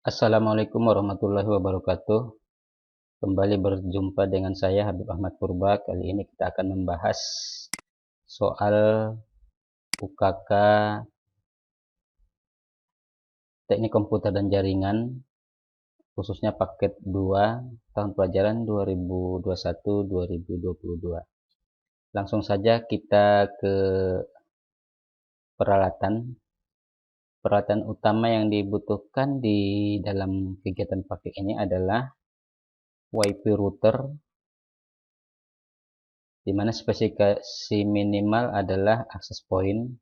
Assalamualaikum warahmatullahi wabarakatuh. Kembali berjumpa dengan saya Habib Ahmad Purba. Kali ini kita akan membahas soal UKK Teknik Komputer dan Jaringan, khususnya paket 2 tahun pelajaran 2021-2022. Langsung saja kita ke peralatan. Peralatan utama yang dibutuhkan di dalam kegiatan praktik ini adalah WiFi router, di mana spesifikasi minimal adalah access point.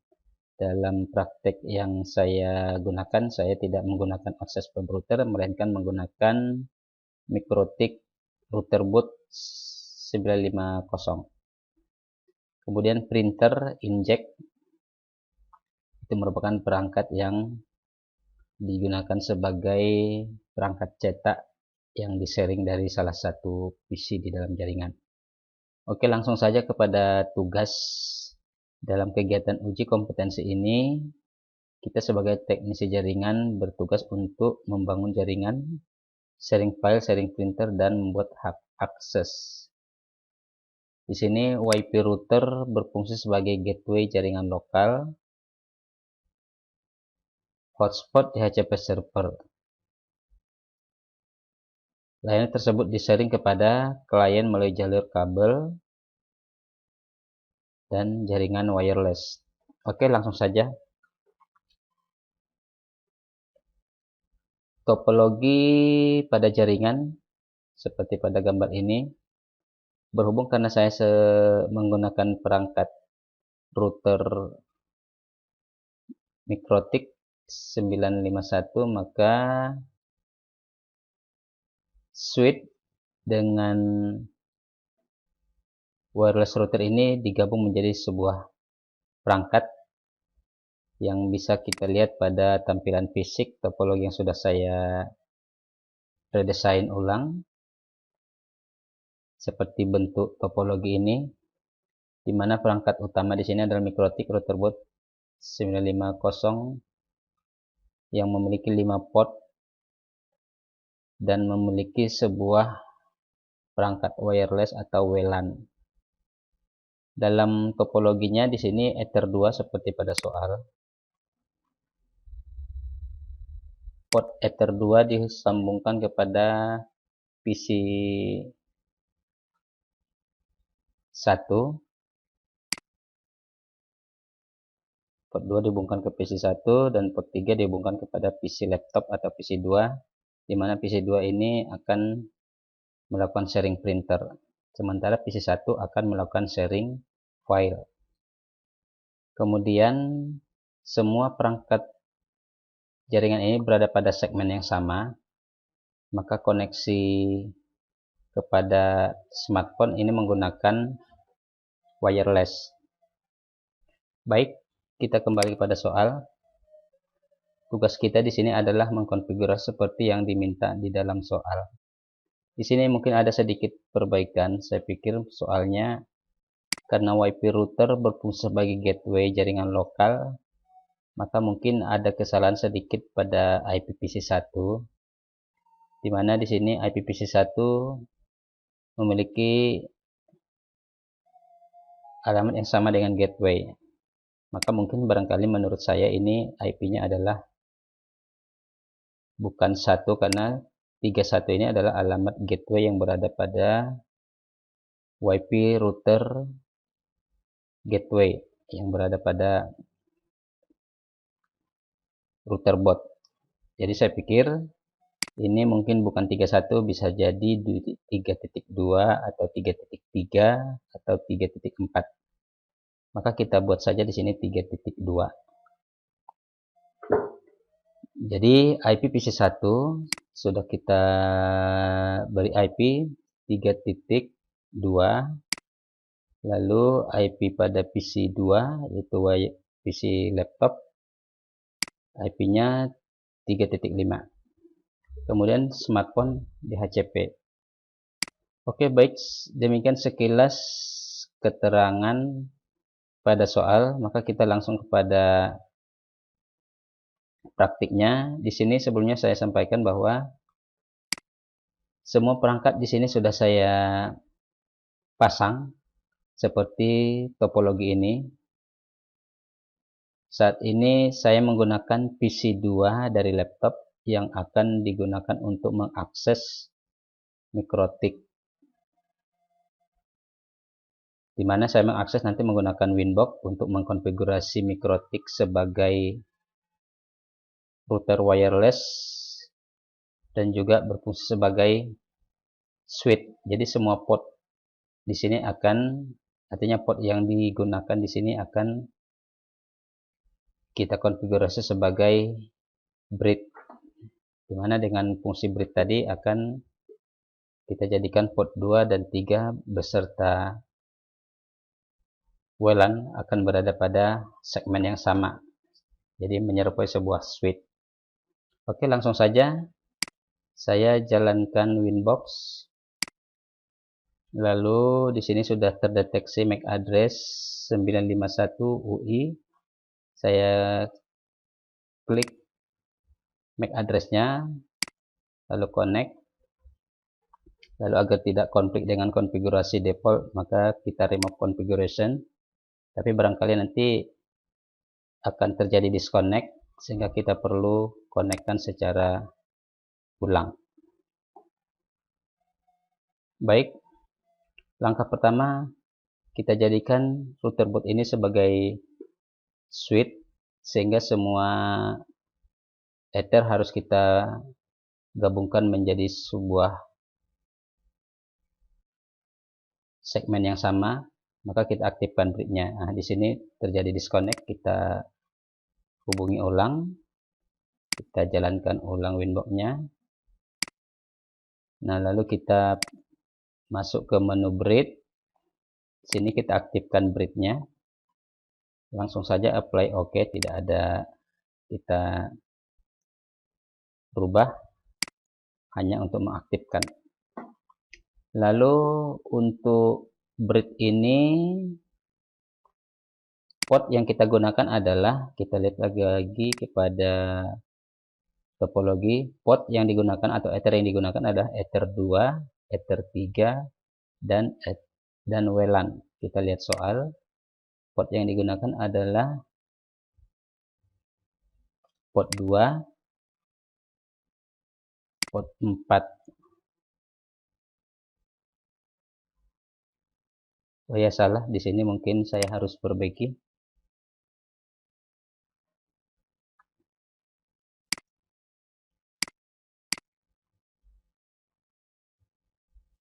Dalam praktek yang saya gunakan, saya tidak menggunakan access point router, melainkan menggunakan MikroTik routerboot 950. Kemudian printer inkjet, itu merupakan perangkat yang digunakan sebagai perangkat cetak yang di-sharing dari salah satu PC di dalam jaringan. Oke, langsung saja kepada tugas. Dalam kegiatan uji kompetensi ini, kita sebagai teknisi jaringan bertugas untuk membangun jaringan, sharing file, sharing printer, dan membuat hub akses. Di sini WiFi router berfungsi sebagai gateway jaringan lokal, hotspot DHCP server. Layanan tersebut di-sharing kepada klien melalui jalur kabel dan jaringan wireless. Oke, langsung saja. Topologi pada jaringan seperti pada gambar ini. Berhubung karena saya menggunakan perangkat router MikroTik 951, maka switch dengan wireless router ini digabung menjadi sebuah perangkat yang bisa kita lihat pada tampilan fisik topologi yang sudah saya redesign ulang. Seperti bentuk topologi ini, di mana perangkat utama di sini adalah MikroTik routerboot 950 yang memiliki 5 port dan memiliki sebuah perangkat wireless atau WLAN. Dalam topologinya di sini Ether 2 seperti pada soal. Port Ether 2 disambungkan kepada PC 1. Port 2 dihubungkan ke PC 1 dan port 3 dihubungkan kepada PC laptop atau PC 2, di mana PC 2 ini akan melakukan sharing printer, sementara PC 1 akan melakukan sharing file. Kemudian semua perangkat jaringan ini berada pada segmen yang sama, maka koneksi kepada smartphone ini menggunakan wireless. Baik, kita kembali pada soal. Tugas kita di sini adalah mengkonfigurasi seperti yang diminta di dalam soal. Di sini mungkin ada sedikit perbaikan. Saya pikir soalnya karena WiFi router berfungsi sebagai gateway jaringan lokal, maka mungkin ada kesalahan sedikit pada IPVC1, di mana di sini IPVC1 memiliki alamat yang sama dengan gateway. Maka mungkin barangkali menurut saya ini IP-nya adalah bukan 1, karena 31 ini adalah alamat gateway yang berada pada WiFi router gateway yang berada pada router board. Jadi saya pikir ini mungkin bukan 31, bisa jadi 3.2 atau 3.3 atau 3.4. Maka kita buat saja di sini 3.2. Jadi IPVC1 sudah kita beri IP 3.2, lalu IP pada PC2 yaitu PC laptop, IP-nya 3.5. Kemudian smartphone DHCP. Oke, baik, demikian sekilas keterangan pada soal, maka kita langsung kepada praktiknya di sini sebelumnya saya sampaikan bahwa semua perangkat di sini sudah saya pasang seperti topologi ini. Saat ini saya menggunakan PC2 dari laptop yang akan digunakan untuk mengakses mikrotik, di mana saya mengakses nanti menggunakan Winbox untuk mengkonfigurasi mikrotik sebagai router wireless dan juga berfungsi sebagai switch. Jadi semua port di sini akan, artinya port yang digunakan di sini akan kita konfigurasi sebagai bridge, dimana dengan fungsi bridge tadi akan kita jadikan port 2 dan 3 beserta WLAN akan berada pada segmen yang sama, jadi menyerupai sebuah switch. Oke, langsung saja saya jalankan Winbox. Lalu di sini sudah terdeteksi MAC address 951 UI. Saya klik MAC address-nya, lalu connect. Lalu agar tidak konflik dengan konfigurasi default, maka kita remove configuration. Tapi barangkali nanti akan terjadi disconnect, sehingga kita perlu konekkan secara ulang. Baik, langkah pertama kita jadikan router boot ini sebagai switch, sehingga semua ether harus kita gabungkan menjadi sebuah segmen yang sama. Maka kita aktifkan bridge-nya. Nah, di sini terjadi disconnect, kita hubungi ulang, kita jalankan ulang Winbox-nya. Nah, lalu kita masuk ke menu bridge. Sini kita aktifkan bridge-nya. Langsung saja apply OK, tidak ada kita berubah, hanya untuk mengaktifkan. Lalu untuk bridge ini port yang kita gunakan adalah, kita lihat lagi kepada topologi, port yang digunakan atau ether yang digunakan adalah ether 2, ether 3 dan WLAN. Kita lihat soal, port yang digunakan adalah port 2, port 4. Oh ya, salah di sini, mungkin saya harus perbaiki.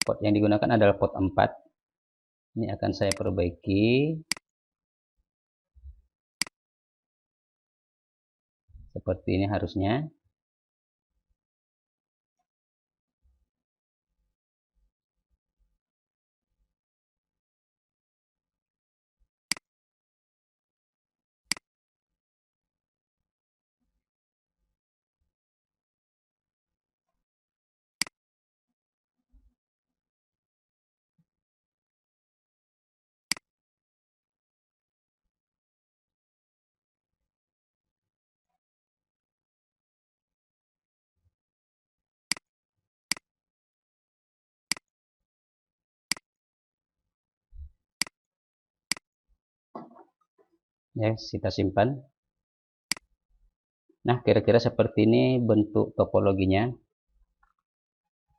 Port yang digunakan adalah port 4. Ini akan saya perbaiki. Seperti ini harusnya. Ya, kita simpan. Nah, kira-kira seperti ini bentuk topologinya.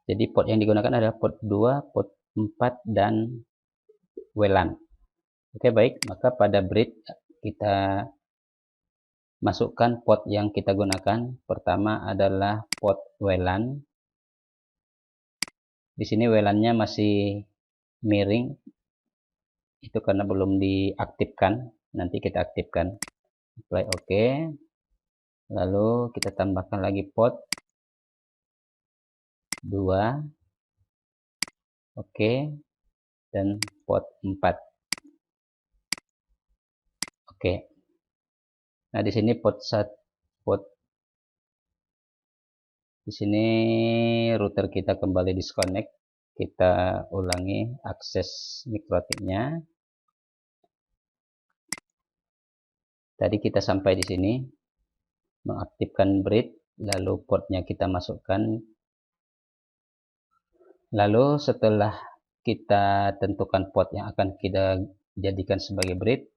Jadi port yang digunakan adalah port 2, port 4 dan WLAN. Oke, baik, maka pada bridge kita masukkan port yang kita gunakan. Pertama adalah port WLAN. Di sini WLAN-nya masih miring, itu karena belum diaktifkan. Nanti kita aktifkan. Apply OK. Lalu kita tambahkan lagi port 2, OK, dan port 4. Oke. Nah, di sini di sini router kita kembali disconnect. Kita ulangi akses mikrotiknya. Tadi kita sampai di sini. mengaktifkan bridge, lalu portnya kita masukkan. Lalu setelah kita tentukan port yang akan kita jadikan sebagai bridge,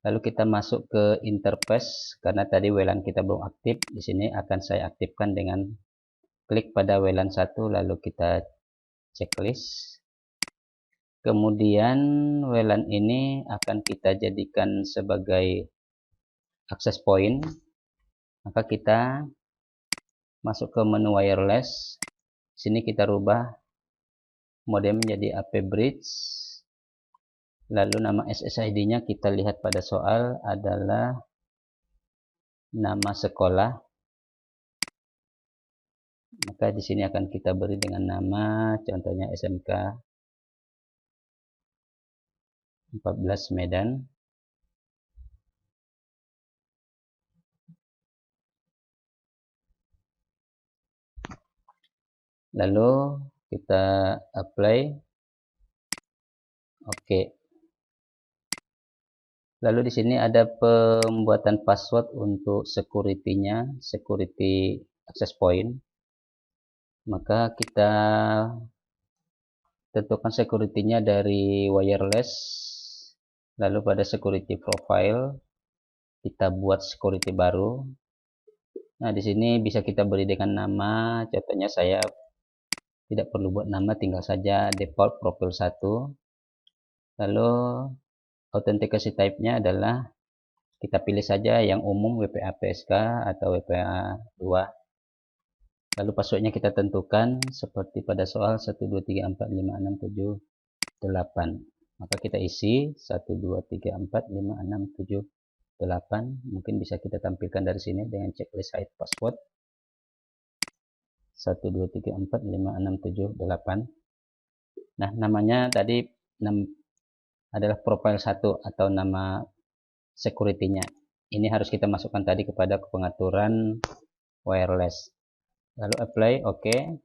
lalu kita masuk ke interface. Karena tadi WLAN kita belum aktif, di sini akan saya aktifkan dengan klik pada WLAN 1, lalu kita checklist. Kemudian WLAN ini akan kita jadikan sebagai access point. Maka kita masuk ke menu wireless. Sini kita rubah modem menjadi AP Bridge. Lalu nama SSID-nya kita lihat pada soal adalah nama sekolah. Maka di sini akan kita beri dengan nama, contohnya SMK 14 Medan. Lalu kita apply. Oke. Lalu di sini ada pembuatan password untuk security-nya, security access point. Maka kita tentukan security-nya dari wireless. Lalu pada security profile kita buat security baru. Nah, di sini bisa kita beri dengan nama, contohnya saya tidak perlu buat nama, tinggal saja default profile 1. Lalu authentication type-nya adalah kita pilih saja yang umum WPA PSK atau WPA 2. Lalu passwordnya kita tentukan seperti pada soal 123456788. Maka kita isi 123456788. Mungkin bisa kita tampilkan dari sini dengan checklist hide password 123456788. Nah, namanya tadi adalah profile 1 atau nama security-nya. Ini harus kita masukkan tadi kepada pengaturan wireless. Lalu apply, oke.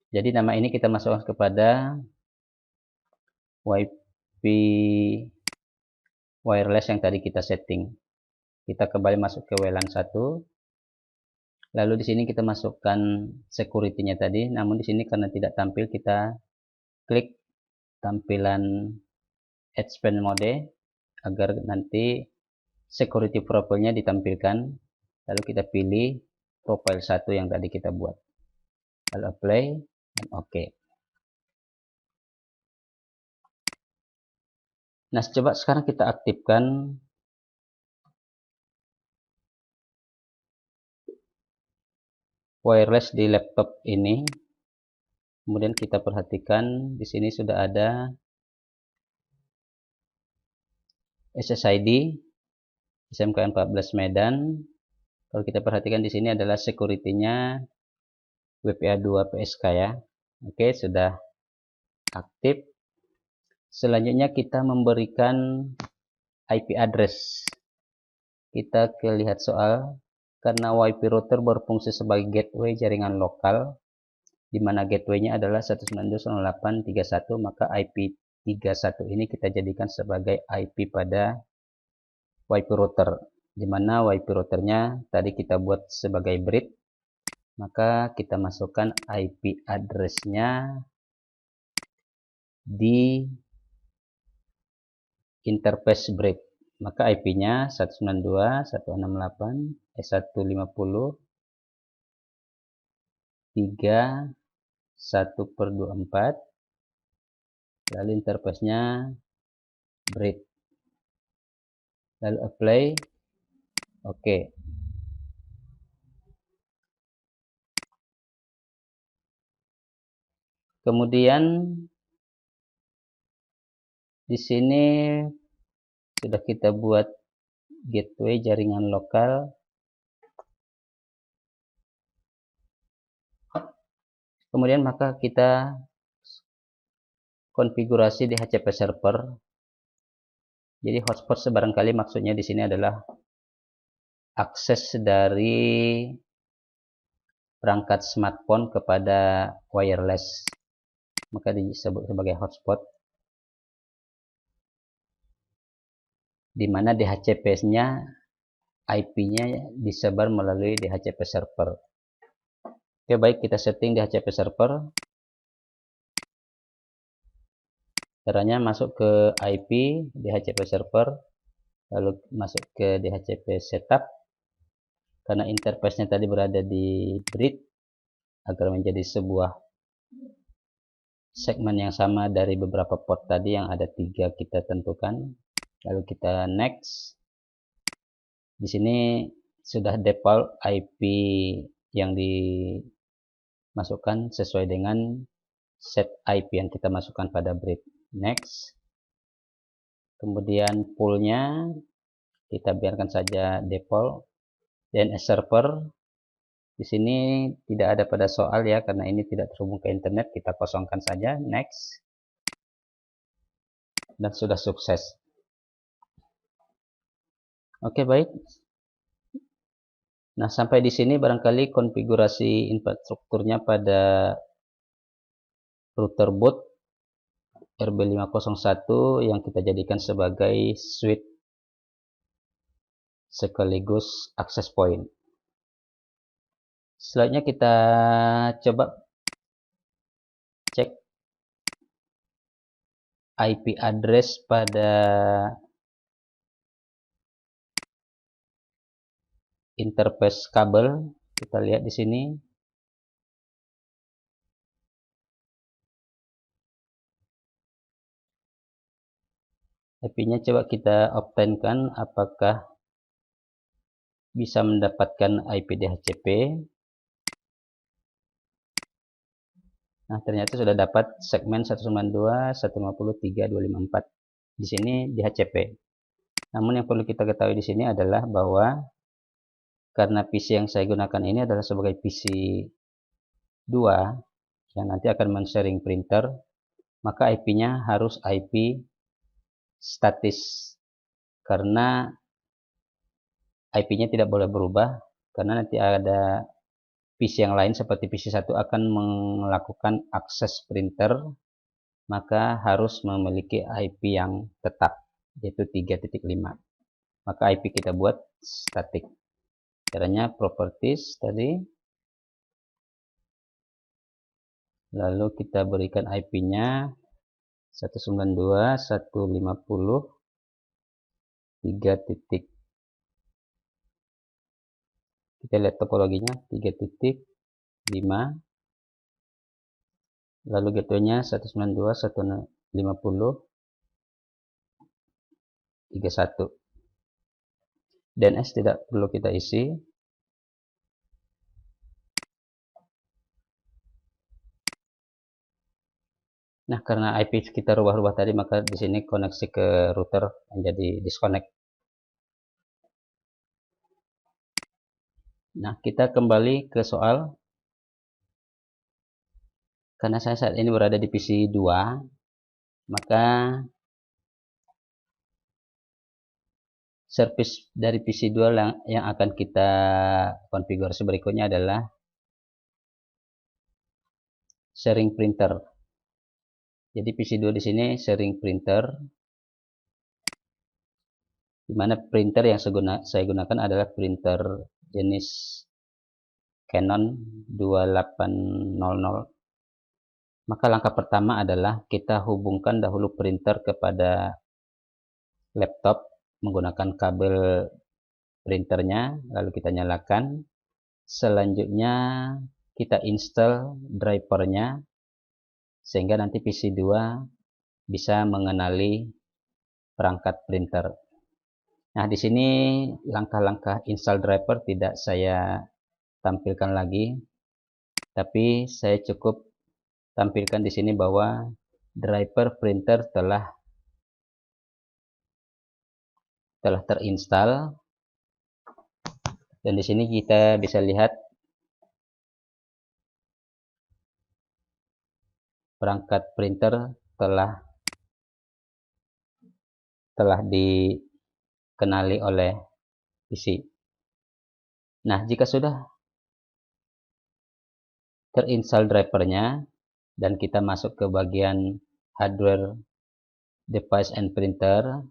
Jadi nama ini kita masukkan kepada WiFi wireless yang tadi kita setting. Kita kembali masuk ke WLAN 1. Lalu di sini kita masukkan security-nya tadi. Namun di sini karena tidak tampil, kita klik tampilan expand mode agar nanti security profile-nya ditampilkan. Lalu kita pilih profile 1 yang tadi kita buat. Lalu apply dan oke. Nah, coba sekarang kita aktifkan wireless di laptop ini. Kemudian kita perhatikan di sini sudah ada SSID SMK 14 Medan. Kalau kita perhatikan di sini adalah security-nya WPA 2 PSK ya. Oke, sudah aktif. Selanjutnya kita memberikan IP address. Kita lihat soal. Karena WiFi router berfungsi sebagai gateway jaringan lokal, di mana gateway-nya adalah 192.168.31, maka IP 31 ini kita jadikan sebagai IP pada WiFi router, di mana WiFi routernya tadi kita buat sebagai bridge. Maka kita masukkan IP address-nya di interface bridge. Maka IP-nya 192.168.1.3.1/24. Lalu interface-nya bridge. Lalu apply. Oke. Kemudian di sini sudah kita buat gateway jaringan lokal. Kemudian maka kita konfigurasi di DHCP server. Jadi hotspot sebarangkali maksudnya di sini adalah akses dari perangkat smartphone kepada wireless. Maka disebut sebagai hotspot. Di mana DHCP-nya IP-nya disebar melalui DHCP server. Oke, baik, kita setting DHCP server. Caranya masuk ke IP DHCP server, lalu masuk ke DHCP setup. Karena interface-nya tadi berada di bridge, agar menjadi sebuah segmen yang sama dari beberapa port tadi yang ada 3 kita tentukan. Lalu kita next. Di sini sudah default IP yang dimasukkan sesuai dengan set IP yang kita masukkan pada bridge. Next. Kemudian poolnya kita biarkan saja default. DNS server di sini tidak ada pada soal ya, karena ini tidak terhubung ke internet, kita kosongkan saja. Next. Dan sudah sukses. Oke, baik. Nah, sampai di sini barangkali konfigurasi infrastrukturnya pada router boot RB501 yang kita jadikan sebagai switch sekaligus access point. Selanjutnya kita coba cek IP address pada interface kabel. Kita lihat di sini. IP-nya coba kita obtainkan apakah bisa mendapatkan IP DHCP. Nah, ternyata sudah dapat segmen 192.150.3.254. Di sini DHCP. Namun yang perlu kita ketahui di sini adalah bahwa karena PC yang saya gunakan ini adalah sebagai PC 2 yang nanti akan men-sharing printer, maka IP-nya harus IP statis. Karena IP-nya tidak boleh berubah, karena nanti ada PC yang lain seperti PC 1 akan melakukan akses printer, maka harus memiliki IP yang tetap, yaitu 3.5. Maka IP kita buat statik. Caranya properties tadi, lalu kita berikan IP-nya 192.150.3. Kita lihat topologinya 3.5, lalu gateway-nya 192.150.31. DNS tidak perlu kita isi. Nah, karena IP kita rubah-rubah tadi, maka di sini koneksi ke router menjadi disconnect. Nah, kita kembali ke soal. Karena saya saat ini berada di PC 2, maka service dari PC 2 yang akan kita konfigurasi berikutnya adalah sharing printer. Jadi PC 2 di sini sharing printer, di mana printer yang saya gunakan adalah printer jenis Canon 2800. Maka langkah pertama adalah kita hubungkan dahulu printer kepada laptop menggunakan kabel printernya, lalu kita nyalakan. Selanjutnya kita install drivernya sehingga nanti PC 2 bisa mengenali perangkat printer. Nah, di sini langkah-langkah install driver tidak saya tampilkan lagi, tapi saya cukup tampilkan di sini bahwa driver printer telah terinstall, dan di sini kita bisa lihat perangkat printer telah dikenali oleh PC. Nah, jika sudah terinstall drivernya dan kita masuk ke bagian hardware device and printer,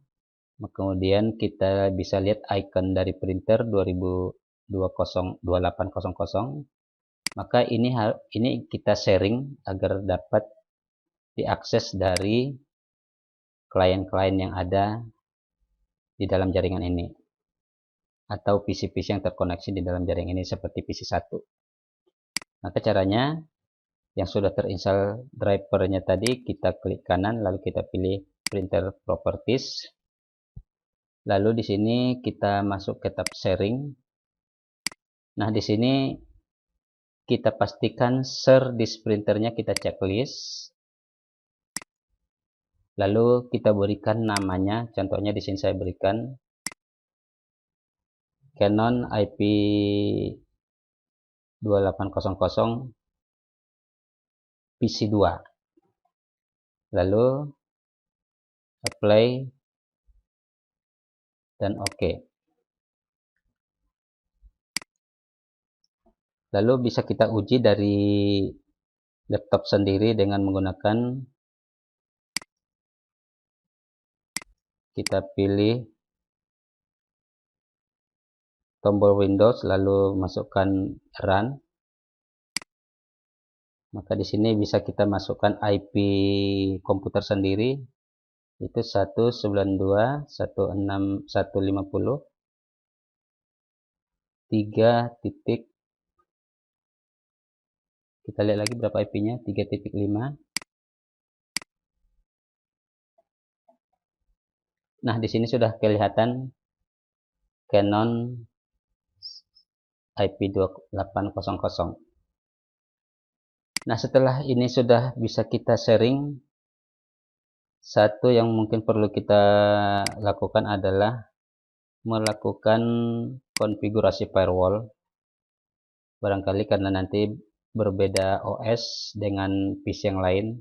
Kemudian kita bisa lihat icon dari printer 2020 2800. Maka ini kita sharing agar dapat diakses dari klien-klien yang ada di dalam jaringan ini, atau PC-PC yang terkoneksi di dalam jaringan ini seperti PC1. Maka caranya, yang sudah terinstall drivernya tadi, kita klik kanan lalu kita pilih printer properties. Lalu di sini kita masuk ke tab sharing. Nah, di sini kita pastikan share disk printernya kita checklist. Lalu kita berikan namanya, contohnya di sini saya berikan Canon IP 2800 PC2. Lalu apply dan OK. Lalu bisa kita uji dari laptop sendiri dengan menggunakan, kita pilih tombol Windows lalu masukkan run. Maka di sini bisa kita masukkan IP komputer sendiri, itu 192.168.150 titik, kita lihat lagi berapa IP-nya, 3.5. Nah, di sini sudah kelihatan Canon IP 2800. Nah, setelah ini sudah bisa kita sharing, satu yang mungkin perlu kita lakukan adalah melakukan konfigurasi firewall. Barangkali karena nanti berbeda OS dengan PC yang lain,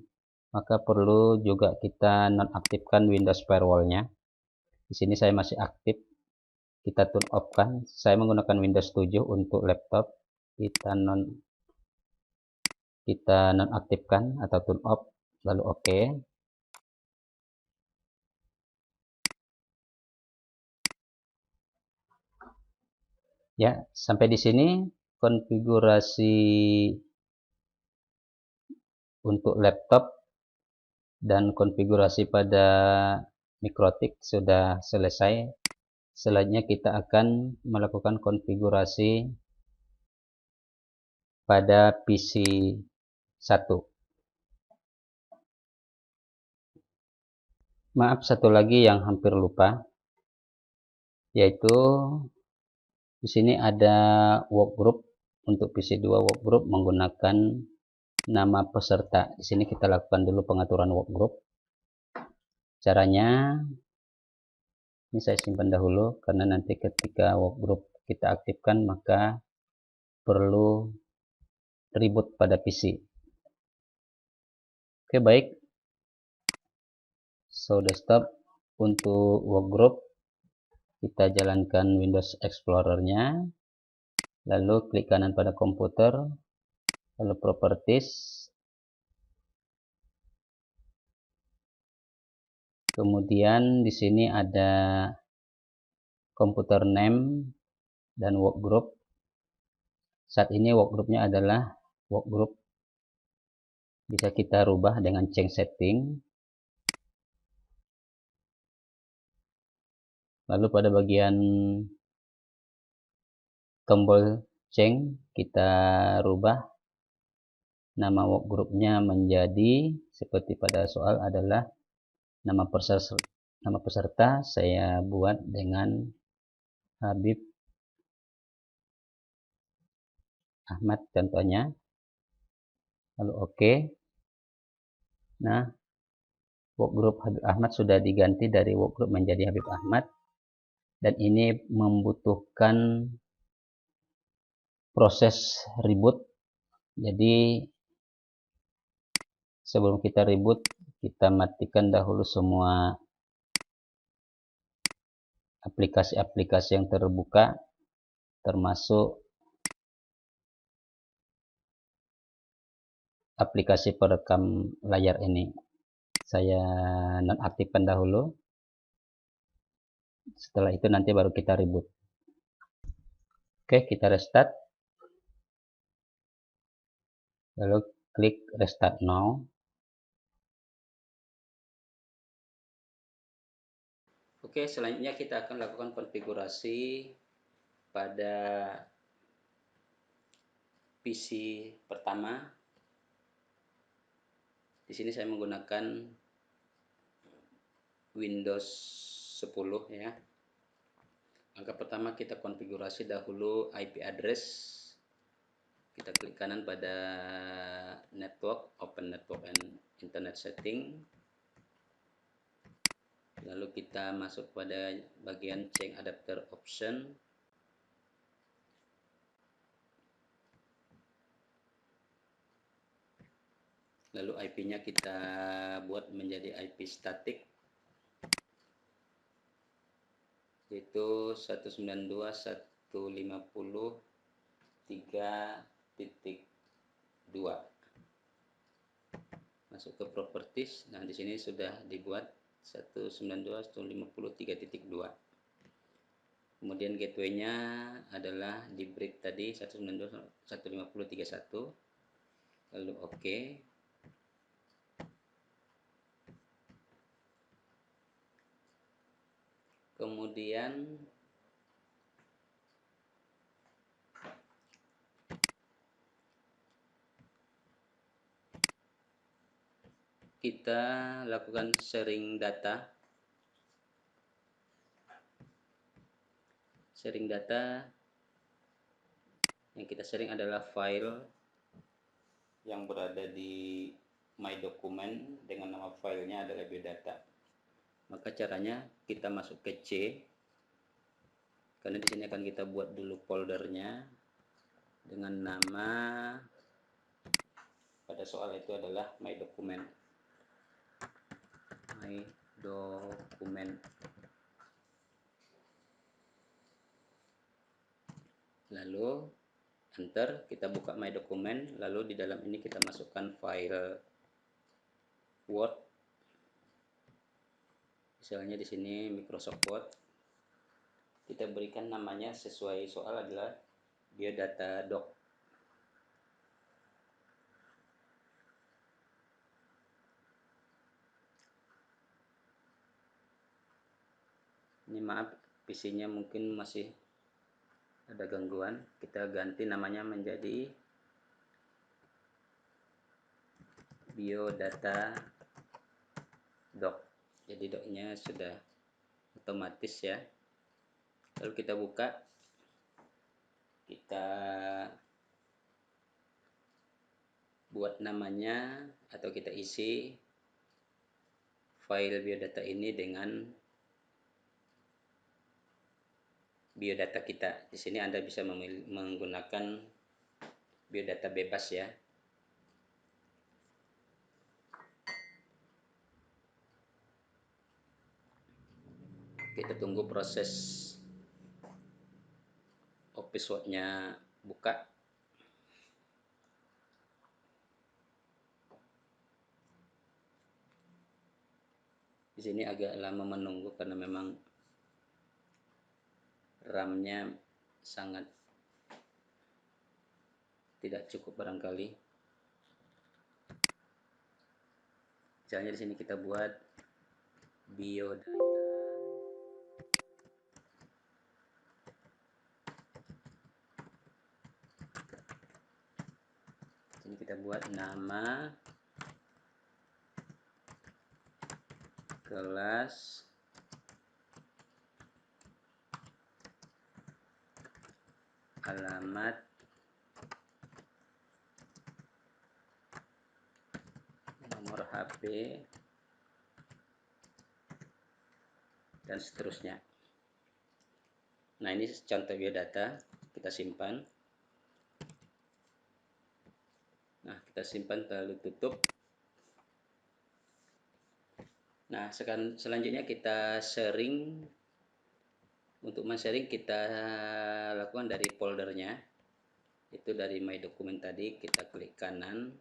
maka perlu juga kita nonaktifkan Windows firewall-nya. Di sini saya masih aktif. Kita turn off kan. Saya menggunakan Windows 7 untuk laptop. Kita nonaktifkan atau turn off, lalu OK. Ya, sampai di sini konfigurasi untuk laptop dan konfigurasi pada Mikrotik sudah selesai. Selanjutnya kita akan melakukan konfigurasi pada PC1. Maaf, satu lagi yang hampir lupa, yaitu di sini ada workgroup. Untuk PC2 workgroup menggunakan nama peserta. Di sini kita lakukan dulu pengaturan workgroup. Caranya, ini saya simpan dahulu karena nanti ketika workgroup kita aktifkan maka perlu reboot pada PC. Oke, baik. So, desktop untuk workgroup kita jalankan Windows Explorer-nya, lalu klik kanan pada komputer, lalu properties, kemudian di sini ada komputer name dan workgroup. Saat ini workgroupnya adalah workgroup, bisa kita rubah dengan change setting. Lalu pada bagian tombol change kita rubah nama workgroupnya menjadi seperti pada soal adalah nama peserta saya buat dengan Habib Ahmad contohnya, lalu OK. Nah, workgroup Habib Ahmad sudah diganti dari workgroup menjadi Habib Ahmad, dan ini membutuhkan proses reboot. Jadi sebelum kita reboot, kita matikan dahulu semua aplikasi-aplikasi yang terbuka, termasuk aplikasi perekam layar ini. Saya nonaktifkan dahulu. Setelah itu nanti baru kita reboot. Oke, kita restart. Lalu klik restart now. Oke, selanjutnya kita akan lakukan konfigurasi pada PC pertama. Di sini saya menggunakan Windows 10 ya. Langkah pertama kita konfigurasi dahulu IP address. Kita klik kanan pada network, open network and internet setting. Lalu kita masuk pada bagian change adapter option. Lalu IP-nya kita buat menjadi IP static, yaitu 192.150.3.2. Masuk ke properties. Nah, di sini sudah dibuat 192.150.3.2. Kemudian gateway-nya adalah di break tadi 192.150.3.1. Lalu OK. Kemudian kita lakukan sharing data. Sharing data yang kita sharing adalah file yang berada di My Document dengan nama filenya adalah biodata. Maka caranya kita masuk ke C, karena di sini akan kita buat dulu foldernya dengan nama pada soal itu adalah My Document. My Document. Lalu enter, kita buka My Document, lalu di dalam ini kita masukkan file Word. Misalnya di sini Microsoft Word. Kita berikan namanya sesuai soal adalah biodata doc. Ini maaf, PC-nya mungkin masih ada gangguan. Kita ganti namanya menjadi biodata doc. Jadi docnya sudah otomatis ya. Lalu kita buka, kita buat namanya atau kita isi file biodata ini dengan biodata kita. Di sini Anda bisa menggunakan biodata bebas ya. Kita tunggu proses Office Word-nya buka. Di sini agak lama menunggu karena memang RAM-nya sangat tidak cukup barangkali. Misalnya di sini kita buat biodata. Di sini kita buat nama, kelas, alamat, nomor HP, dan seterusnya. Nah, ini contoh biodata, kita simpan. Nah, kita simpan lalu tutup. Nah, selanjutnya kita sharing. Untuk men-sharing kita lakukan dari foldernya. Itu dari My Document tadi, kita klik kanan.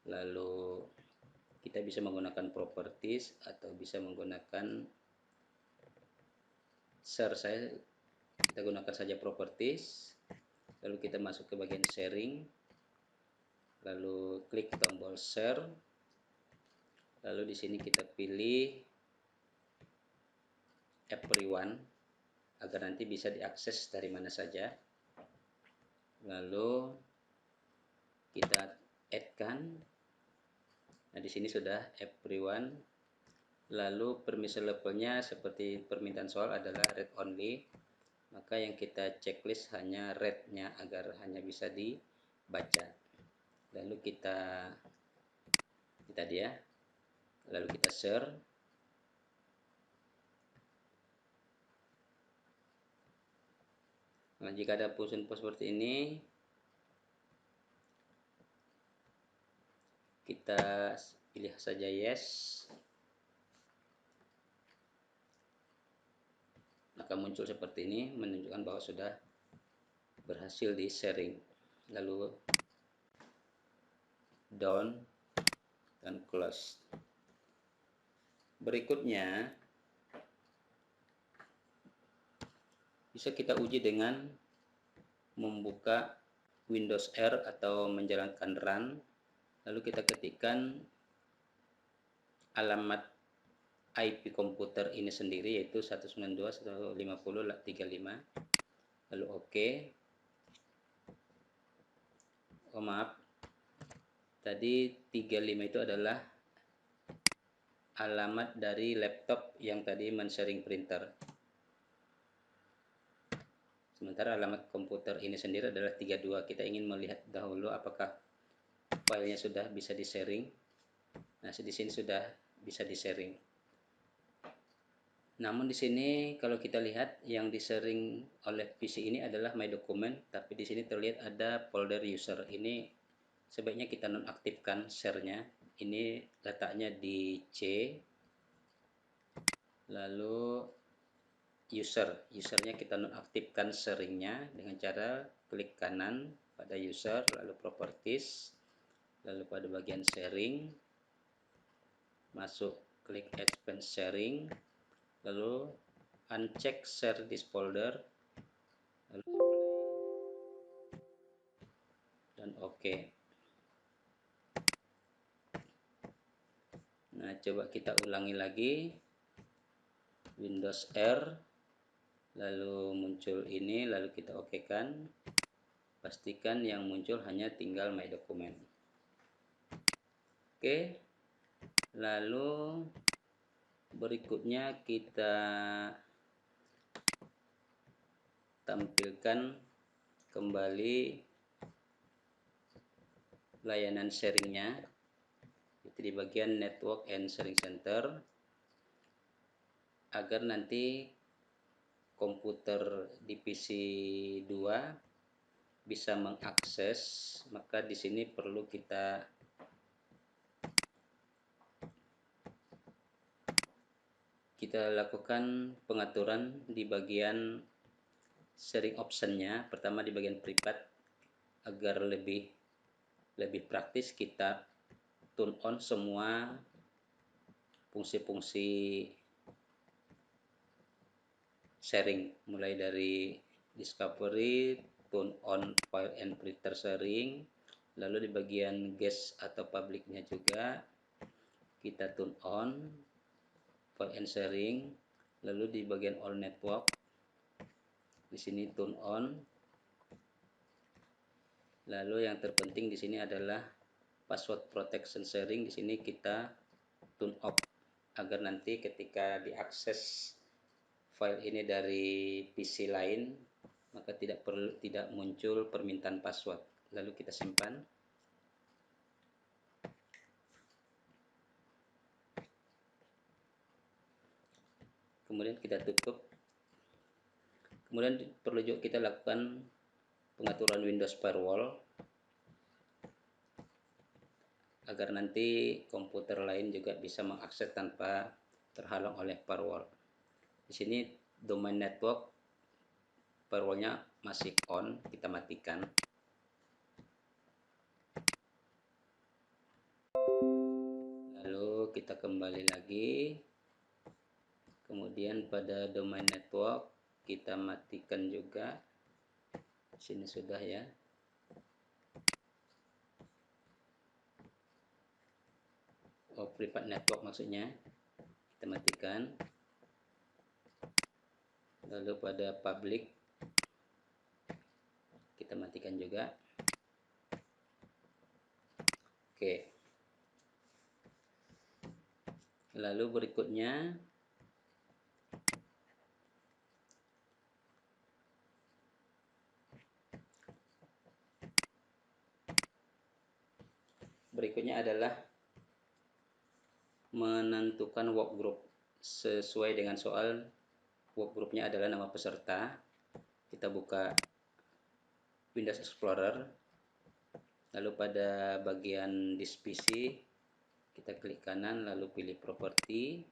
Lalu kita bisa menggunakan properties atau bisa menggunakan share kita gunakan saja properties, lalu kita masuk ke bagian sharing, lalu klik tombol share, lalu di sini kita pilih everyone agar nanti bisa diakses dari mana saja. Lalu kita add-kan. Nah, di sini sudah everyone. Lalu permission levelnya seperti permintaan soal adalah read only. Maka yang kita checklist hanya read-nya agar hanya bisa dibaca. Lalu kita tadi ya. Lalu kita share. Nah, jika ada push info seperti ini, kita pilih saja yes. Maka muncul seperti ini, menunjukkan bahwa sudah berhasil di sharing. Lalu down dan close. Berikutnya bisa kita uji dengan membuka Windows R atau menjalankan run, lalu kita ketikkan alamat IP komputer ini sendiri, yaitu 192.150.35, lalu OK. Oh maaf, tadi 35 itu adalah alamat dari laptop yang tadi men-sharing printer. Sementara alamat komputer ini sendiri adalah 32. Kita ingin melihat dahulu apakah filenya sudah bisa di-sharing. Nah, di sini sudah bisa di-sharing. Namun di sini kalau kita lihat yang di-sharing oleh PC ini adalah My Document, tapi di sini terlihat ada folder user. Ini sebaiknya kita nonaktifkan share-nya. Ini letaknya di C. Lalu usernya kita nonaktifkan sharingnya dengan cara klik kanan pada user, lalu properties, lalu pada bagian sharing, masuk klik expand sharing, lalu uncheck share this folder, lalu apply dan OK. Nah, coba kita ulangi lagi. Windows R, lalu muncul ini, lalu kita OK kan. Pastikan yang muncul hanya tinggal My Document. Oke. Lalu berikutnya kita tampilkan kembali layanan sharingnya, itu di bagian Network and Sharing Center, agar nanti komputer di PC 2 bisa mengakses. Maka di sini perlu kita lakukan pengaturan di bagian sharing optionnya. Pertama di bagian private, agar lebih praktis kita turn on semua fungsi-fungsi sharing, mulai dari discovery, turn on file and printer sharing, lalu di bagian guest atau publicnya juga kita turn on file and sharing, lalu di bagian all network di sini turn on. Lalu yang terpenting di sini adalah password protection sharing, di sini kita turn off agar nanti ketika diakses file ini dari PC lain maka tidak muncul permintaan password. Lalu kita simpan. Kemudian kita tutup. Kemudian perlu juga kita lakukan pengaturan Windows Firewall agar nanti komputer lain juga bisa mengakses tanpa terhalang oleh firewall. Di sini domain network firewallnya masih on, kita matikan. Lalu kita kembali lagi. Kemudian pada domain network kita matikan juga. Sini sudah ya. Private network maksudnya, kita matikan. Lalu pada public kita matikan juga. Oke. Lalu berikutnya adalah menentukan workgroup sesuai dengan soal. Workgroupnya adalah nama peserta. Kita buka Windows Explorer, lalu pada bagian disk PC kita klik kanan lalu pilih properti.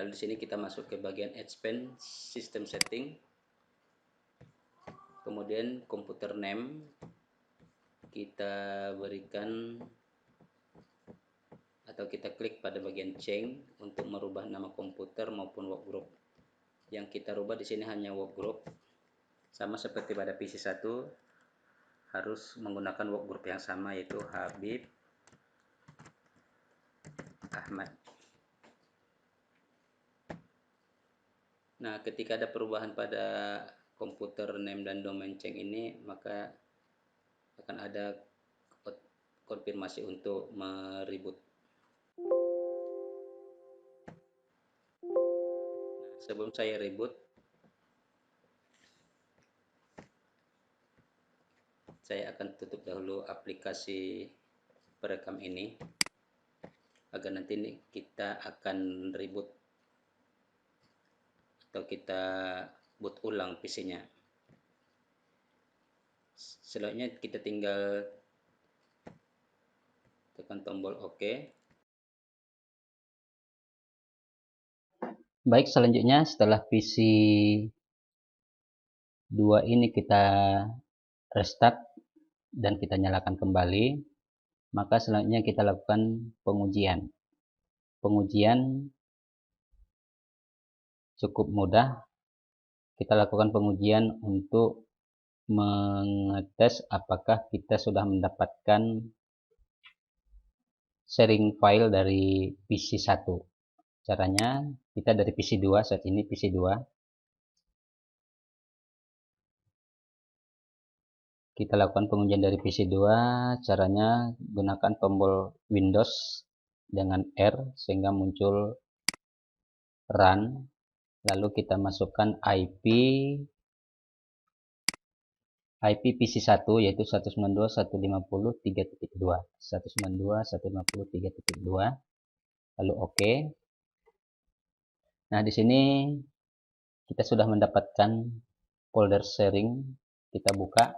Lalu di sini kita masuk ke bagian expand system setting. Kemudian computer name kita berikan atau kita klik pada bagian change untuk merubah nama komputer maupun workgroup. Yang kita rubah di sini hanya workgroup. Sama seperti pada PC1 harus menggunakan workgroup yang sama, yaitu Habib Ahmad. Nah, ketika ada perubahan pada komputer name dan domain change ini, maka akan ada konfirmasi untuk mereboot. Nah, sebelum saya reboot, saya akan tutup dahulu aplikasi perekam ini agar nanti kita akan reboot atau kita boot ulang PC-nya. Selanjutnya kita tinggal tekan tombol OK. Baik, selanjutnya setelah PC 2 ini kita restart dan kita nyalakan kembali, maka selanjutnya kita lakukan pengujian. Pengujian cukup mudah. Kita lakukan pengujian untuk mengetes apakah kita sudah mendapatkan sharing file dari PC1. Caranya kita dari PC2, saat ini PC2. Kita lakukan pengujian dari PC2, caranya gunakan tombol Windows dengan R sehingga muncul run. Lalu kita masukkan IP PC1 yaitu 192.150.3.2. 192.150.3.2. Lalu OK. Nah, di sini kita sudah mendapatkan folder sharing. Kita buka,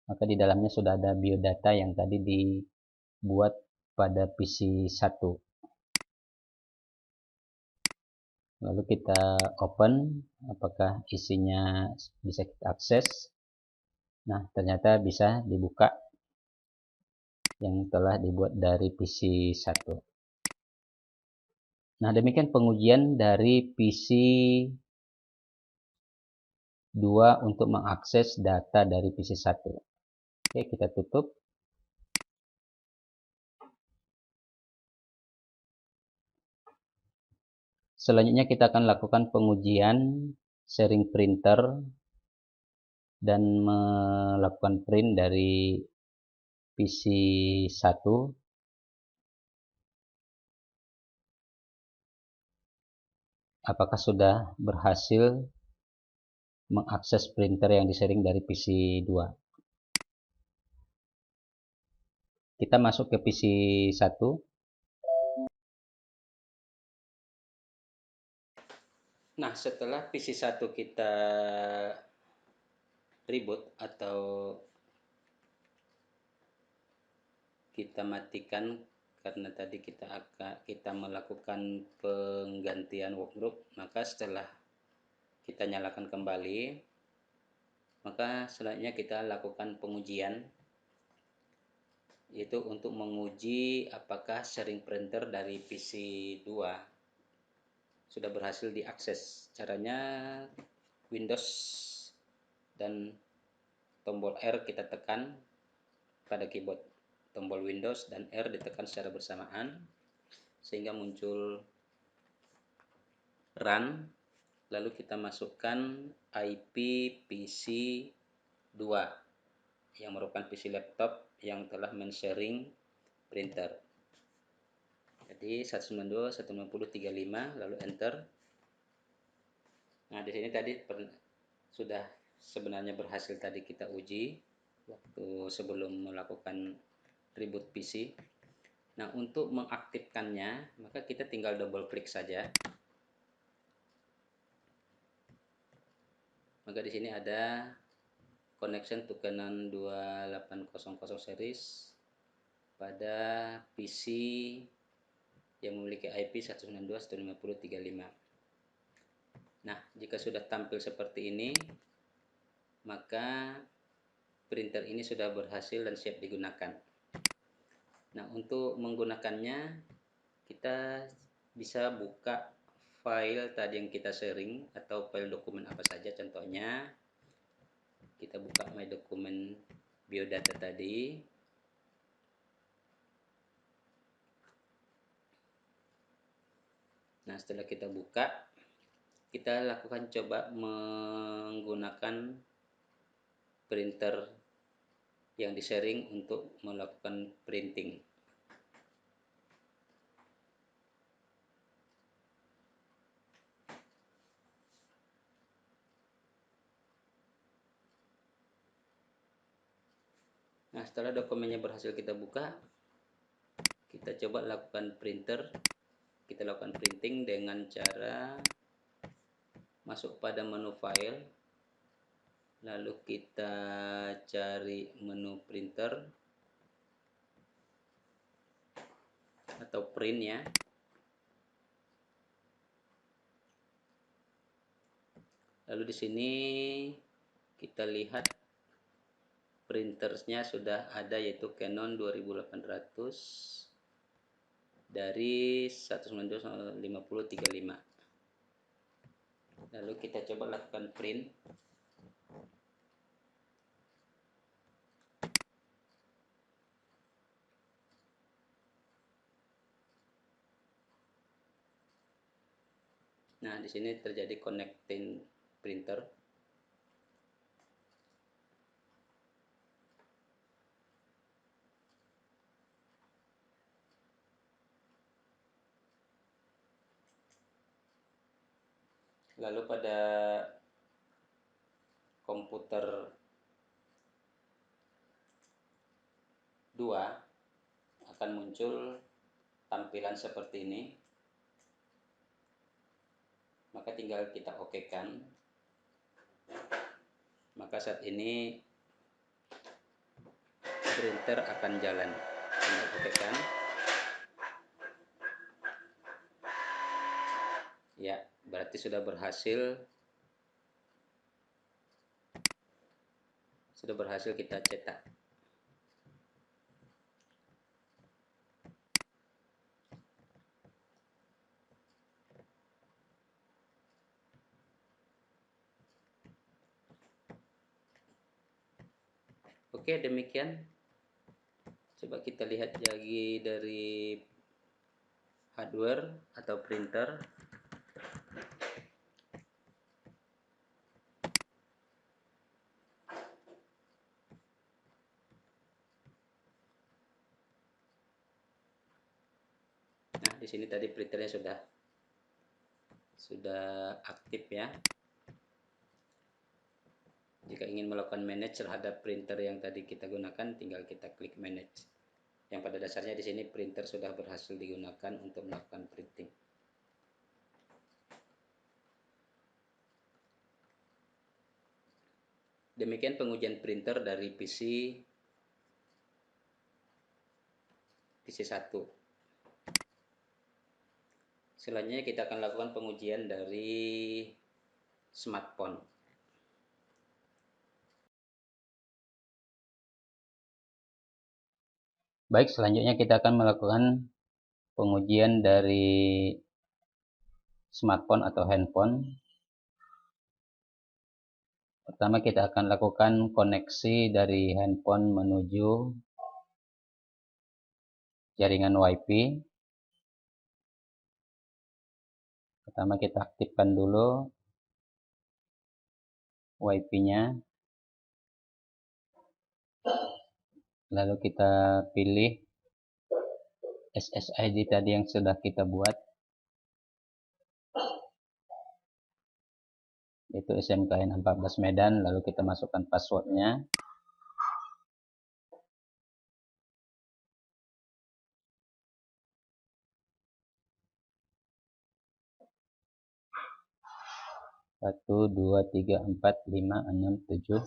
maka di dalamnya sudah ada biodata yang tadi dibuat pada PC1. Lalu kita open, apakah isinya bisa kita akses. Nah, ternyata bisa dibuka yang telah dibuat dari PC1. Nah, demikian pengujian dari PC2 untuk mengakses data dari PC1. Oke, kita tutup. Selanjutnya kita akan lakukan pengujian sharing printer dan melakukan print dari PC1. Apakah sudah berhasil mengakses printer yang di-sharing dari PC2. Kita masuk ke PC1. Nah, setelah PC1 kita reboot atau kita matikan karena tadi kita melakukan penggantian workgroup, maka setelah kita nyalakan kembali, maka selanjutnya kita lakukan pengujian. yaitu untuk menguji apakah sharing printer dari PC 2 sudah berhasil diakses. Caranya Windows dan tombol R kita tekan pada keyboard. Tombol Windows dan R ditekan secara bersamaan sehingga muncul run, lalu kita masukkan IP PC 2 yang merupakan PC laptop yang telah men-sharing printer. Jadi 192.190.35 lalu enter. Nah, di sini tadi sudah sebenarnya berhasil tadi kita uji waktu sebelum melakukan reboot PC. Nah, untuk mengaktifkannya, maka kita tinggal double klik saja. Maka di sini ada connection to Canon 2800 series pada PC yang memiliki IP 192.150.35. Nah, jika sudah tampil seperti ini, maka printer ini sudah berhasil dan siap digunakan. Nah, untuk menggunakannya kita bisa buka file tadi yang kita sharing atau file dokumen apa saja. Contohnya kita buka my dokumen biodata tadi. Nah, setelah kita buka, kita lakukan coba menggunakan printer yang di-sharing untuk melakukan printing. Nah, setelah dokumennya berhasil kita buka, kita coba lakukan kita lakukan printing dengan cara masuk pada menu file, lalu kita cari menu printer atau print ya. Lalu di sini kita lihat printersnya sudah ada, yaitu Canon 2800 dari 192.150.35. Lalu kita coba lakukan print. Nah, di sini terjadi connecting printer. Lalu pada komputer 2 akan muncul tampilan seperti ini. Maka tinggal kita okekan. Maka saat ini printer akan jalan. Tinggal okekan. Ya, berarti sudah berhasil kita cetak. Oke, demikian. Coba kita lihat lagi dari hardware atau printer. Nah, di sini tadi printernya sudah aktif ya. Jika ingin melakukan manage terhadap printer yang tadi kita gunakan, tinggal kita klik manage. Yang pada dasarnya di sini printer sudah berhasil digunakan untuk melakukan printing. Demikian pengujian printer dari PC 1. Selanjutnya kita akan lakukan pengujian dari smartphone. Baik, selanjutnya kita akan melakukan pengujian dari smartphone atau handphone. Pertama kita akan lakukan koneksi dari handphone menuju jaringan WiFi. Pertama kita aktifkan dulu WiFi-nya. Lalu kita pilih SSID tadi yang sudah kita buat, yaitu SMKN 14 Medan. Lalu kita masukkan passwordnya. Satu, dua, tiga, empat, lima, enam, tujuh,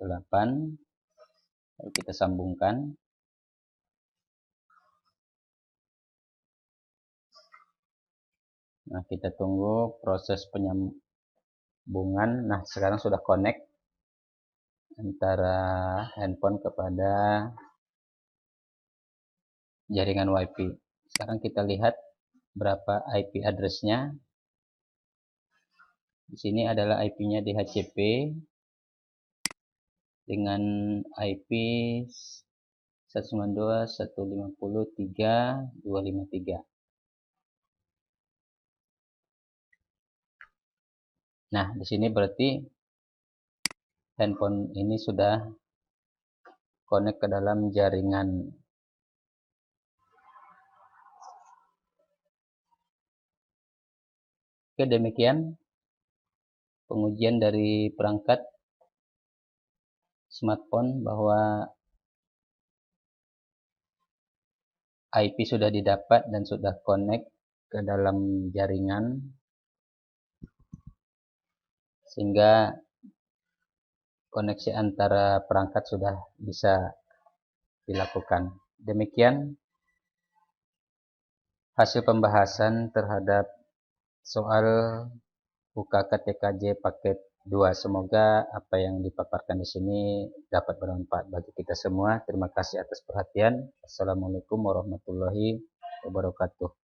8. Lalu kita sambungkan. Nah, kita tunggu proses penyambungan. Nah, sekarang sudah connect antara handphone kepada jaringan WiFi. Sekarang kita lihat berapa IP address-nya. Di sini adalah IP-nya DHCP dengan IP 192.150.3.253. Nah, di sini berarti handphone ini sudah connect ke dalam jaringan. Oke, demikian pengujian dari perangkat smartphone bahwa IP sudah didapat dan sudah connect ke dalam jaringan, sehingga koneksi antara perangkat sudah bisa dilakukan. Demikian hasil pembahasan terhadap soal UKK TKJ paket 2. Semoga apa yang dipaparkan di sini dapat bermanfaat bagi kita semua. Terima kasih atas perhatian. Assalamualaikum warahmatullahi wabarakatuh.